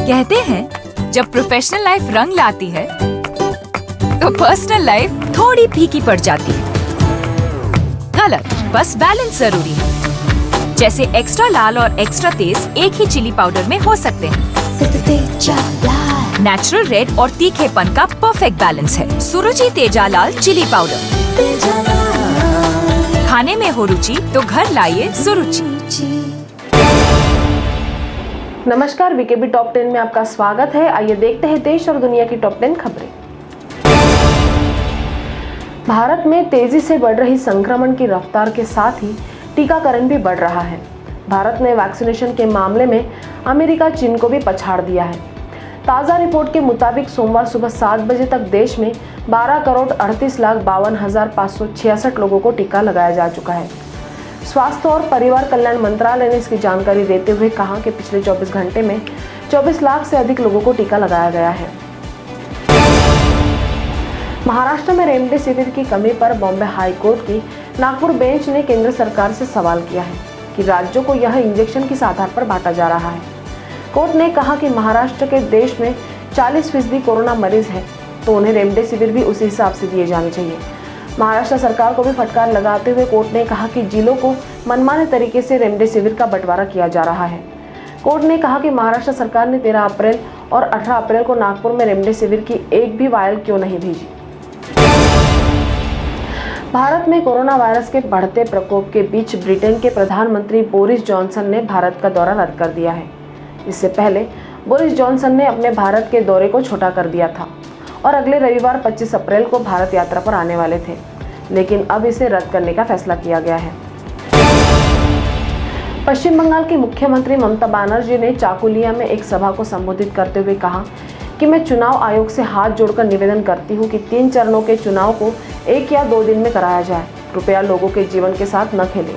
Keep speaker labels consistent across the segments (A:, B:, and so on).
A: कहते हैं जब प्रोफेशनल लाइफ रंग लाती है तो पर्सनल लाइफ थोड़ी फीकी पड़ जाती है। गलत, बस बैलेंस जरूरी है। जैसे एक्स्ट्रा लाल और एक्स्ट्रा तेज एक ही चिली पाउडर में हो सकते हैं। नेचुरल रेड और तीखेपन का परफेक्ट बैलेंस है सुरुचि तेजा लाल चिली पाउडर। खाने में हो रुचि तो घर लाइए सुरुचि।
B: नमस्कार, वीकेबी टॉप 10 में आपका स्वागत है। आइए देखते हैं देश और दुनिया की टॉप 10 खबरें। भारत में तेजी से बढ़ रही संक्रमण की रफ्तार के साथ ही टीकाकरण भी बढ़ रहा है। भारत ने वैक्सीनेशन के मामले में अमेरिका, चीन को भी पछाड़ दिया है। ताज़ा रिपोर्ट के मुताबिक सोमवार सुबह 7 बजे तक देश में 12,38,52,566 लोगों को टीका लगाया जा चुका है। स्वास्थ्य और परिवार कल्याण मंत्रालय ने इसकी जानकारी देते हुए कहा कि पिछले 24 घंटे में 24 लाख से अधिक लोगों को टीका लगाया गया है। महाराष्ट्र में रेमडेसिविर की कमी पर बॉम्बे हाई कोर्ट की नागपुर बेंच ने केंद्र सरकार से सवाल किया है कि राज्यों को यह इंजेक्शन किस आधार पर बांटा जा रहा है। कोर्ट ने कहा कि महाराष्ट्र के देश में 40% कोरोना मरीज हैं, तो उन्हें रेमडेसिविर भी उसी हिसाब से दिए जाने चाहिए। महाराष्ट्र सरकार को भी फटकार लगाते हुए कोर्ट ने कहा कि जिलों को मनमाने तरीके से रेमडेसिविर का बंटवारा किया जा रहा है। कोर्ट ने कहा कि महाराष्ट्र सरकार ने 13 अप्रैल और 18 अप्रैल को नागपुर में रेमडेसिविर की एक भी वायल क्यों नहीं भेजी। भारत में कोरोना वायरस के बढ़ते प्रकोप के बीच ब्रिटेन के प्रधानमंत्री बोरिस जॉनसन ने भारत का दौरा रद्द कर दिया है। इससे पहले बोरिस जॉनसन ने अपने भारत के दौरे को छोटा कर दिया था और अगले रविवार 25 अप्रैल को भारत यात्रा पर आने वाले थे, लेकिन अब इसे रद्द करने का फैसला किया गया है। पश्चिम बंगाल की मुख्यमंत्री ममता बनर्जी ने चाकुलिया में एक सभा को संबोधित करते हुए कहा कि मैं चुनाव आयोग से हाथ जोड़कर निवेदन करती हूं कि 3 चरणों के चुनाव को 1 या 2 दिन में कराया जाए। कृपया लोगों के जीवन के साथ न खेलें।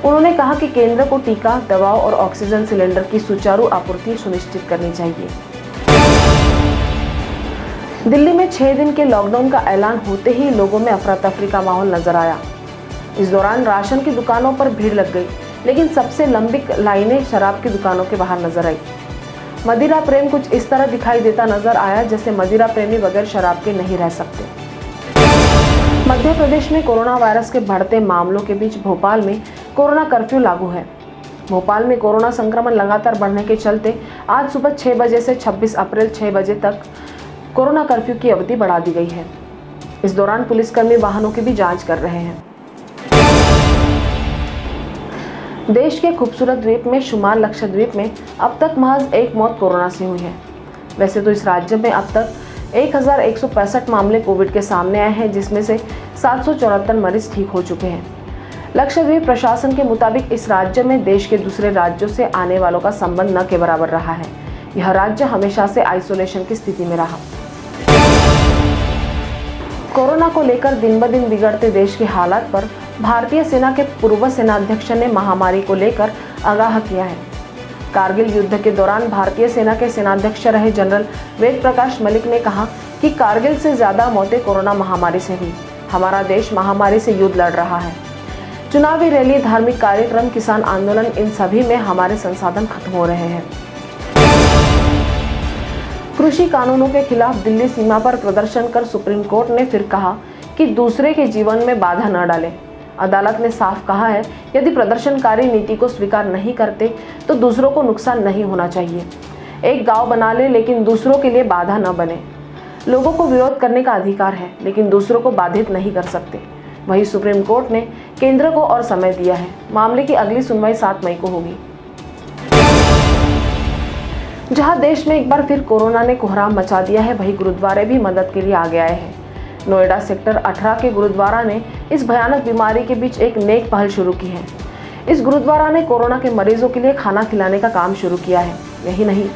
B: उन्होंने कहा कि केंद्र को टीका, दवाओं और ऑक्सीजन सिलेंडर की सुचारू आपूर्ति सुनिश्चित करनी चाहिए। दिल्ली में 6 दिन के लॉकडाउन का ऐलान होते ही लोगों में अफरा तफरी का माहौल नजर आया। इस दौरान राशन की दुकानों पर भीड़ लग गई, लेकिन सबसे लंबी लाइनें शराब की दुकानों के बाहर नजर आई। मदिरा प्रेम कुछ इस तरह दिखाई देता नजर आया जैसे मदिरा प्रेमी बगैर शराब के नहीं रह सकते। मध्य प्रदेश में कोरोना वायरस के बढ़ते मामलों के बीच भोपाल में कोरोना कर्फ्यू लागू है। भोपाल में कोरोना संक्रमण लगातार बढ़ने के चलते आज सुबह 6 बजे से 26 अप्रैल 6 बजे तक कोरोना कर्फ्यू की अवधि बढ़ा दी गई है। इस दौरान पुलिसकर्मी वाहनों की भी जांच कर रहे हैं। देश के खूबसूरत द्वीप में शुमार लक्षद्वीप में अब तक महज 1 मौत कोरोना से हुई है। वैसे तो इस राज्य में अब तक 1165 मामले कोविड के सामने आए हैं, जिसमें से 774 मरीज ठीक हो चुके हैं। लक्षद्वीप प्रशासन के मुताबिक इस राज्य में देश के दूसरे राज्यों से आने वालों का संबंध न के बराबर रहा है। यह राज्य हमेशा से आइसोलेशन की स्थिति में रहा। कोरोना को लेकर दिन ब दिन बिगड़ते देश के हालात पर भारतीय सेना के पूर्व सेनाध्यक्ष ने महामारी को लेकर आगाह किया है। कारगिल युद्ध के दौरान भारतीय सेना के सेनाध्यक्ष रहे जनरल वेद प्रकाश मलिक ने कहा कि कारगिल से ज्यादा मौतें कोरोना महामारी से हुई। हमारा देश महामारी से युद्ध लड़ रहा है। चुनावी रैली, धार्मिक कार्यक्रम, किसान आंदोलन, इन सभी में हमारे संसाधन खत्म हो रहे हैं। कृषि कानूनों के खिलाफ दिल्ली सीमा पर प्रदर्शन कर सुप्रीम कोर्ट ने फिर कहा कि दूसरे के जीवन में बाधा न डालें। अदालत ने साफ कहा है, यदि प्रदर्शनकारी नीति को स्वीकार नहीं करते तो दूसरों को नुकसान नहीं होना चाहिए। एक गांव बना ले लेकिन दूसरों के लिए बाधा न बने। लोगों को विरोध करने का अधिकार है, लेकिन दूसरों को बाधित नहीं कर सकते। वहीं सुप्रीम कोर्ट ने केंद्र को और समय दिया है। मामले की अगली सुनवाई 7 मई को होगी। जहां देश में एक बार फिर कोरोना ने कोहराम मचा दिया है, वहीं गुरुद्वारे भी मदद के लिए आगे आए हैं। नोएडा सेक्टर 18 के गुरुद्वारा ने इस भयानक बीमारी के बीच एक नेक पहल शुरू की है। इस गुरुद्वारा ने कोरोना के मरीजों के लिए खाना खिलाने का काम शुरू किया है। यही नहीं,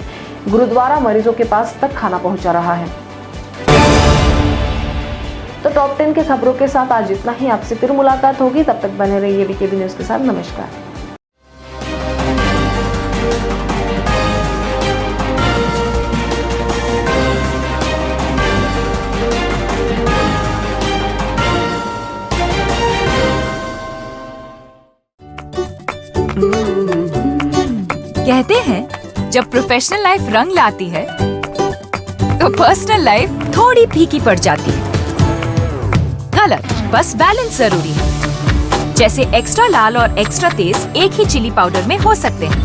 B: गुरुद्वारा मरीजों के पास तक खाना पहुंचा रहा है। तो टॉप 10 के खबरों के साथ आज इतना ही। आपसे फिर मुलाकात होगी, तब तक बने रहिए वीकेबी न्यूज के साथ। नमस्कार।
A: कहते हैं जब प्रोफेशनल लाइफ रंग लाती है तो पर्सनल लाइफ थोड़ी फीकी पड़ जाती है। गलत, बस बैलेंस जरूरी है। जैसे एक्स्ट्रा लाल और एक्स्ट्रा तेज एक ही चिली पाउडर में हो सकते हैं।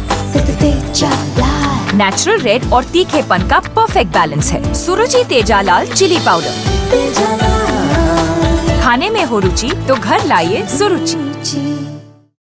A: नेचुरल रेड और तीखेपन का परफेक्ट बैलेंस है। सुरुचि तेजा लाल चिली पाउडर। खाने में हो रुचि तो घर लाइए सुरुचि।